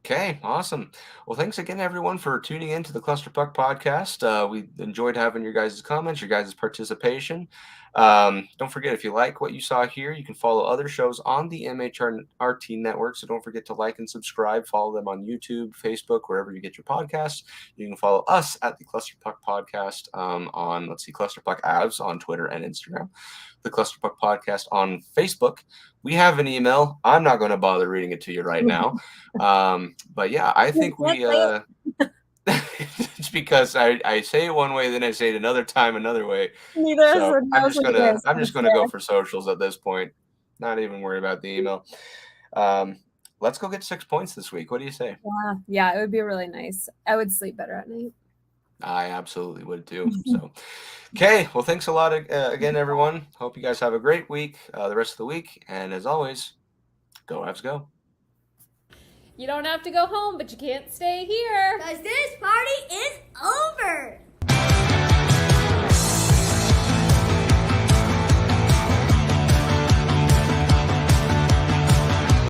Okay, awesome. Well, thanks again, everyone, for tuning in to the Clusterfuck podcast. We enjoyed having your guys' comments, your guys' participation. Don't forget, if you like what you saw here, you can follow other shows on the MHRT network. So don't forget to like and subscribe. Follow them on YouTube, Facebook, wherever you get your podcasts. You can follow us at the Clusterfuck podcast on, Clusterfuck Avs on Twitter and Instagram. The Clusterfuck podcast on Facebook. We have an email. I'm not going to bother reading it to you right now. But yeah, I think we it's because I say it one way, then I say it another time another way. So I'm just gonna go for socials at this point. Not even worry about the email. Let's go get 6 points this week. What do you say? Yeah, it would be really nice. I would sleep better at night. I absolutely would too. So, okay. Well, thanks a lot again, everyone. Hope you guys have a great week, the rest of the week. And as always, go Avs go. You don't have to go home, but you can't stay here. 'Cause this